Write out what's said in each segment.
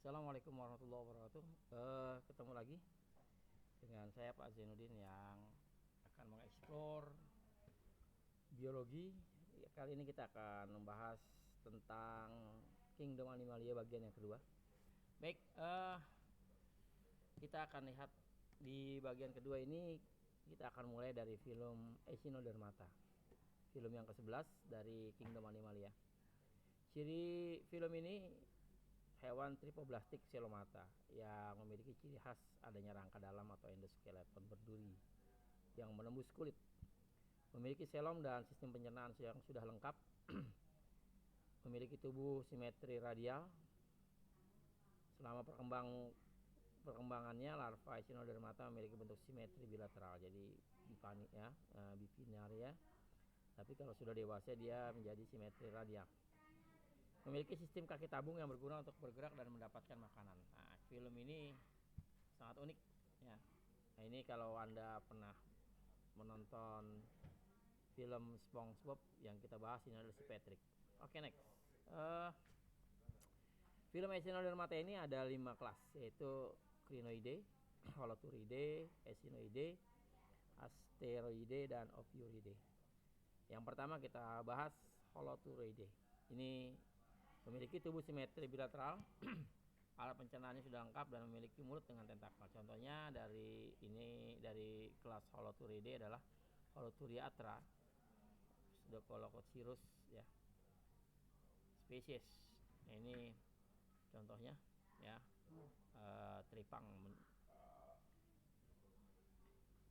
Assalamualaikum warahmatullahi wabarakatuh. Ketemu lagi dengan saya Pak Zainuddin yang akan mengeksplor biologi. Kali ini kita akan membahas tentang Kingdom Animalia bagian yang kedua. Baik, kita akan lihat di bagian kedua ini. Kita akan mulai dari film Echinodermata, film yang ke-11 dari Kingdom Animalia. Ciri film ini hewan Trypoblastic Coelomata yang memiliki ciri khas adanya rangka dalam atau endoskeleton berduri yang menembus kulit. Memiliki selom dan sistem pencernaan yang sudah lengkap. Memiliki tubuh simetri radial. Selama perkembangannya, larva Echinodermata memiliki bentuk simetri bilateral, jadi bipinaria. Tapi kalau sudah dewasa dia menjadi simetri radial. Memiliki sistem kaki tabung yang berguna untuk bergerak dan mendapatkan makanan. Nah, film ini sangat unik ya. Nah, ini kalau Anda pernah menonton film SpongeBob yang kita bahas, ini adalah si Patrick. Oke, next. Film Echinodermata ini ada 5 kelas, yaitu Crinoideae, Holothuriidae, Echinoideae, Asteroideae, dan Ophiuridae. Yang pertama kita bahas Holothuriidae. Ini memiliki tubuh simetri bilateral, alat pencernaannya sudah lengkap dan memiliki mulut dengan tentakel. Contohnya dari kelas Holothuriidae adalah Holothuriatra, Pseudocolocochirus ya, spesies. Nah, ini contohnya ya, tripang.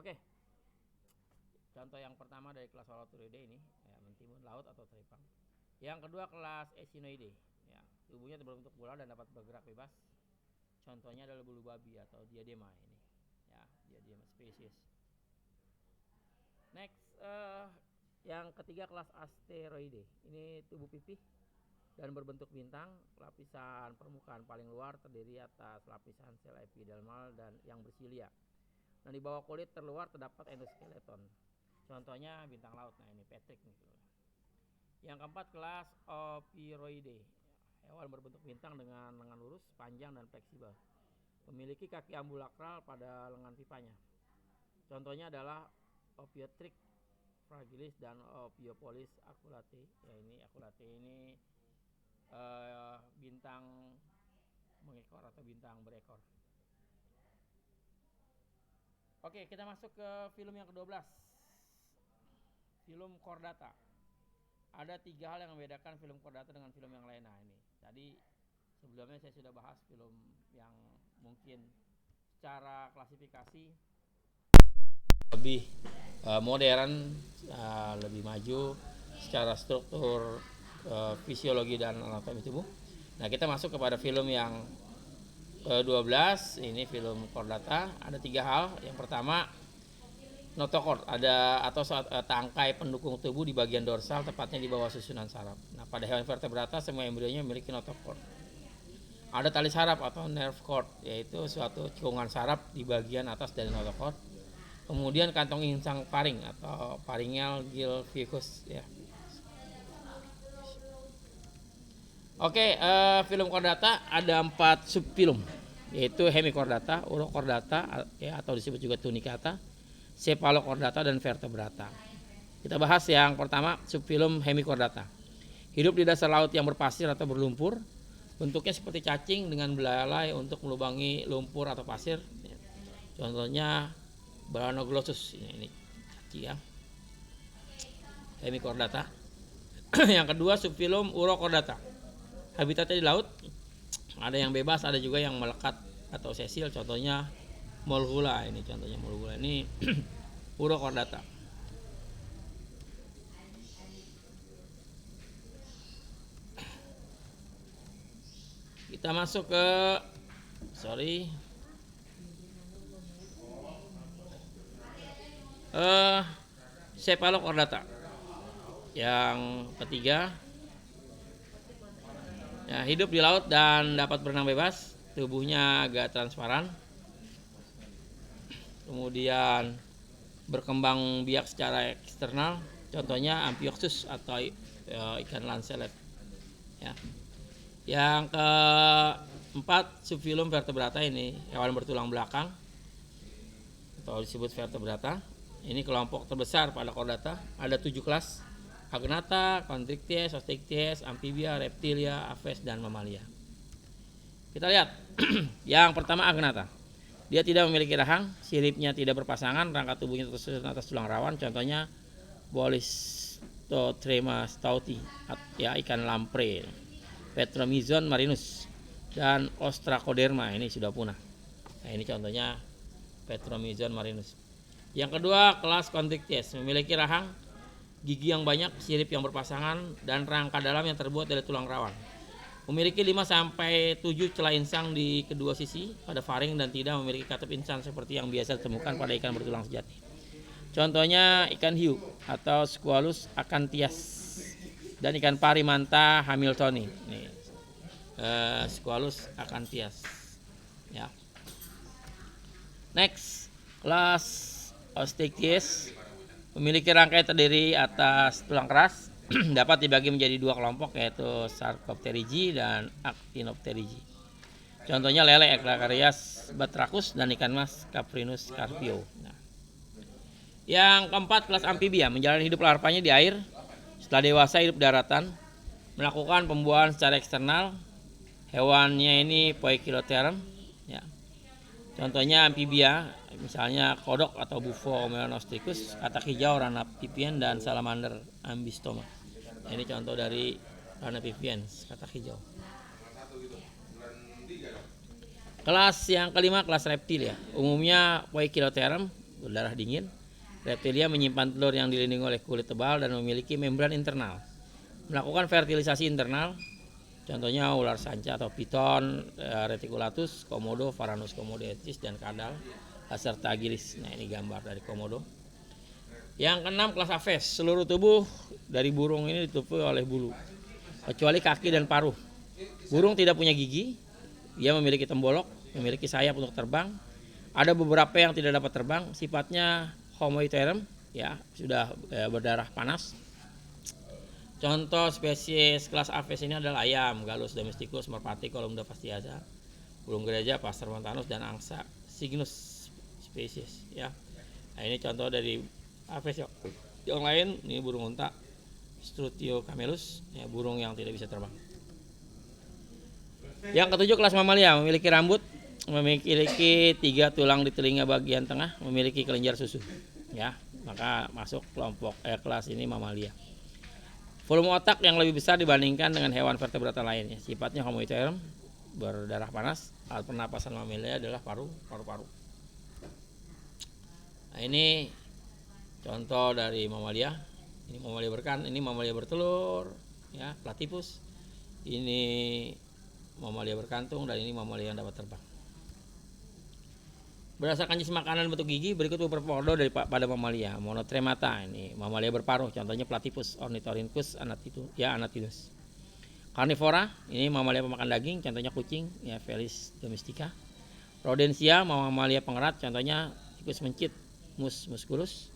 Oke. Contoh yang pertama dari kelas Holothuriidae ini ya, mentimun laut atau tripang. Yang kedua kelas Echinoideae ya, tubuhnya berbentuk bola dan dapat bergerak bebas. Contohnya adalah bulu babi atau diadema ini ya, diadema spesies. Next, yang ketiga kelas Asteroideae. Ini tubuh pipih dan berbentuk bintang. Lapisan permukaan paling luar terdiri atas lapisan sel epidermal dan yang bersilia. Nah, di bawah kulit terluar terdapat endoskeleton. Contohnya bintang laut. Nah, ini Patrick nih. Yang keempat kelas Ophiuridae, hewan berbentuk bintang dengan lengan lurus, panjang dan fleksibel. Memiliki kaki ambulakral pada lengan pipanya. Contohnya adalah Ophiotrix fragilis dan Ophiopolis aculeate. Ya, ini aculeate ini bintang mengekor atau bintang berekor. Oke, kita masuk ke film yang ke-12. Film Chordata. Ada 3 hal yang membedakan film Chordata dengan film yang lain. Nah, ini tadi sebelumnya saya sudah bahas film yang mungkin secara klasifikasi lebih modern, lebih maju secara struktur fisiologi dan anatomi tubuh. Nah, kita masuk kepada film yang ke-12. Ini film Chordata. Ada 3 hal. Yang pertama, notochord, ada atau tangkai pendukung tubuh di bagian dorsal, tepatnya di bawah susunan saraf. Nah, pada hewan vertebrata semua embrionya memiliki notochord. Ada tali saraf atau nerve cord, yaitu suatu cekungan saraf di bagian atas dari notochord. Kemudian kantong insang paring atau pharyngeal gill fucus ya. Oke, film Chordata ada 4 subfilm, yaitu Hemichordata, Urochordata ya, atau disebut juga Tunicata, Cephalochordata, dan Vertebrata. Kita bahas yang pertama, subfilum Hemichordata. Hidup di dasar laut yang berpasir atau berlumpur. Bentuknya seperti cacing dengan belalai untuk melubangi lumpur atau pasir. Contohnya Balanoglossus ini cacing ya. Hemichordata. Yang kedua subfilum Urochordata. Habitatnya di laut. Ada yang bebas, ada juga yang melekat atau sesil. Contohnya Molgula, ini contohnya Molgula ini Urochordata. Kita masuk ke Cephalochordata. Yang ketiga ya, hidup di laut dan dapat berenang bebas. Tubuhnya agak transparan. Kemudian berkembang biak secara eksternal, contohnya Amphioxus atau ikan lancelet ya. Yang 4 subfilum vertebrata ini hewan bertulang belakang atau disebut vertebrata. Ini kelompok terbesar pada chordata. Ada 7 kelas: Agnatha, Chondrichthyes, Osteichthyes, Amphibia, Reptilia, Aves, dan Mamalia. Kita lihat. Yang pertama Agnatha. Dia tidak memiliki rahang, siripnya tidak berpasangan, rangka tubuhnya tersusun atas tulang rawan. Contohnya Bolistotrema stauti, ya, ikan lamprey, Petromyzon marinus, dan Ostracoderma, ini sudah punah. Nah, ini contohnya Petromyzon marinus. Yang kedua kelas Chondrichthyes, memiliki rahang, gigi yang banyak, sirip yang berpasangan, dan rangka dalam yang terbuat dari tulang rawan. Memiliki 5-7 celah insang di kedua sisi pada faring dan tidak memiliki katup insang seperti yang biasa ditemukan pada ikan bertulang sejati. Contohnya ikan hiu atau Squalus acanthias dan ikan pari manta hamiltoni. Nih, Squalus acanthias. Ya. Next, kelas Osteichthyes memiliki rangkai terdiri atas tulang keras. Dapat dibagi menjadi 2 kelompok, yaitu Sarcopterygii dan Actinopterygii. Contohnya lele Eclaquarius batrachus dan ikan mas Caprinus carpio. Nah. Yang keempat kelas Amphibia, menjalani hidup larvanya di air. Setelah dewasa hidup daratan, melakukan pembuahan secara eksternal. Hewannya ini Poikilotherium. Ya. Contohnya Amphibia, misalnya kodok atau Bufo melanostricus, katak hijau Rana pipiens, dan salamander Ambystoma. Ini contoh dari Rana pipiens, katak hijau. Kelas yang kelima kelas Reptilia, umumnya Poikilotherium, berdarah dingin. Reptilia menyimpan telur yang dilindungi oleh kulit tebal dan memiliki membran internal. Melakukan fertilisasi internal. Contohnya ular sanca atau piton, reticulatus, komodo, Varanus komodoensis, dan kadal serta agilis. Nah, ini gambar dari komodo. Yang keenam kelas Aves, seluruh tubuh dari burung ini ditutupi oleh bulu, kecuali kaki dan paruh. Burung tidak punya gigi, dia memiliki tembolok, memiliki sayap untuk terbang. Ada beberapa yang tidak dapat terbang, sifatnya homoiterium, ya, sudah berdarah panas. Contoh spesies kelas Aves ini adalah ayam, Gallus domesticus, merpati, Columba fastiaza, burung gereja, Passer montanus, dan angsa Cygnus spesies. Ya, nah, ini contoh dari Aves yang lain. Ini burung unta, Strutio camelus, ya, burung yang tidak bisa terbang. Yang ketujuh kelas Mamalia, memiliki rambut, memiliki 3 tulang di telinga bagian tengah, memiliki kelenjar susu. Ya, maka masuk kelompok kelas ini Mamalia. Volume otak yang lebih besar dibandingkan dengan hewan vertebrata lainnya. Sifatnya homoiterium, berdarah panas. Alat pernapasan Mamalia adalah paru-paru. Nah, ini contoh dari Mamalia. Ini Mamalia ini Mamalia bertelur, ya, platypus. Ini Mamalia berkantung, dan ini Mamalia yang dapat terbang. Berdasarkan jenis makanan bentuk gigi, berikut beberapa ordo pada Mamalia. Monotremata, ini Mamalia berparuh, contohnya Platypus, Ornithorhynchus anatinus. Carnivora, ini Mamalia pemakan daging, contohnya kucing, ya, Felis domestica. Rodentia, Mamalia pengerat, contohnya tikus mencit, Mus musculus.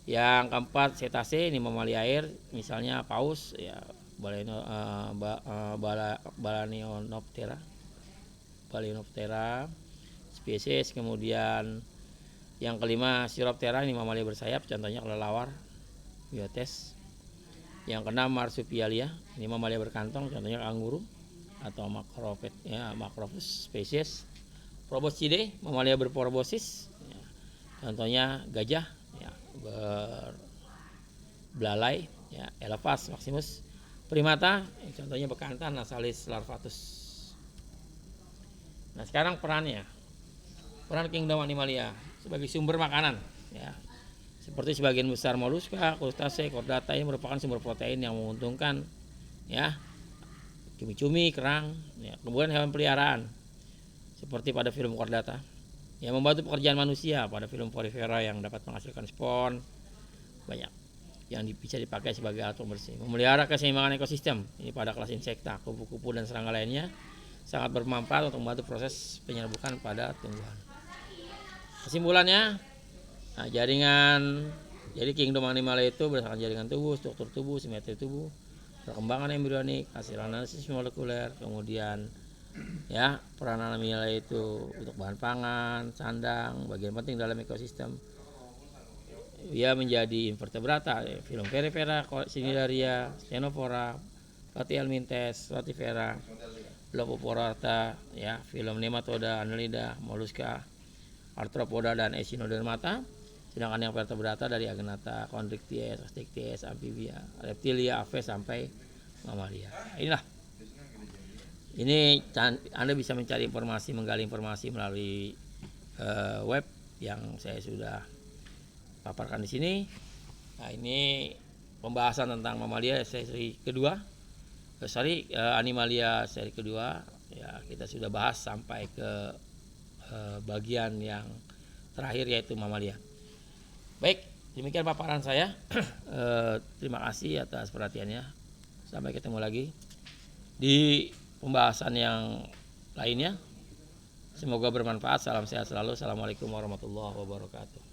Yang keempat Cetacea, ini Mamalia air, misalnya paus, ya, Balaenoptera spesies. Kemudian yang kelima Chiroptera, ini Mamalia bersayap, contohnya kelelawar, Biotes. Yang keenam Marsupialia, ini Mamalia berkantong, contohnya kanguru atau Macropus spesies. Proboscidae, Mamalia berporobosis, ya, contohnya gajah, ya, belalai, ya, Elephas maximus. Primata, contohnya bekantan, Nasalis larvatus. Nah, sekarang peran kingdom Animalia sebagai sumber makanan, ya. Seperti sebagian besar moluska, krustase, chordata ini merupakan sumber protein yang menguntungkan, ya. Cumi-cumi, kerang, ya. Kemudian hewan peliharaan seperti pada film chordata, yang membantu pekerjaan manusia pada film porifera yang dapat menghasilkan spon banyak yang bisa dipakai sebagai alat pembersih. Memelihara keseimbangan ekosistem, ini pada kelas insekta, kupu-kupu, dan serangga lainnya sangat bermanfaat untuk membantu proses penyerbukan pada tumbuhan. Kesimpulannya, nah, jadi kingdom Animalia itu berdasarkan jaringan tubuh, struktur tubuh, simetri tubuh, perkembangan embrionik, hasil analisis molekuler, kemudian Ya, peranan mamalia itu untuk bahan pangan, sandang, bagian penting dalam ekosistem. Ia menjadi invertebrata, filum Peripera, Cnidaria, Ctenophora, Platyhelminthes, Rotifera, Lopoporata, ya, filum Nematoda, Annelida, Mollusca, Arthropoda dan Echinodermata. Sedangkan yang vertebrata dari Agnatha, Chondrichthyes, Osteichthyes, Amphibia, Reptilia, Aves sampai Mamalia. Inilah. Ini Anda bisa mencari informasi, menggali informasi melalui web yang saya sudah paparkan di sini. Nah, ini pembahasan tentang mamalia seri kedua. Animalia seri kedua. Ya, kita sudah bahas sampai ke bagian yang terakhir yaitu mamalia. Baik, demikian paparan saya. Terima kasih atas perhatiannya. Sampai ketemu lagi di pembahasan yang lainnya. Semoga bermanfaat. Salam sehat selalu. Assalamualaikum warahmatullahi wabarakatuh.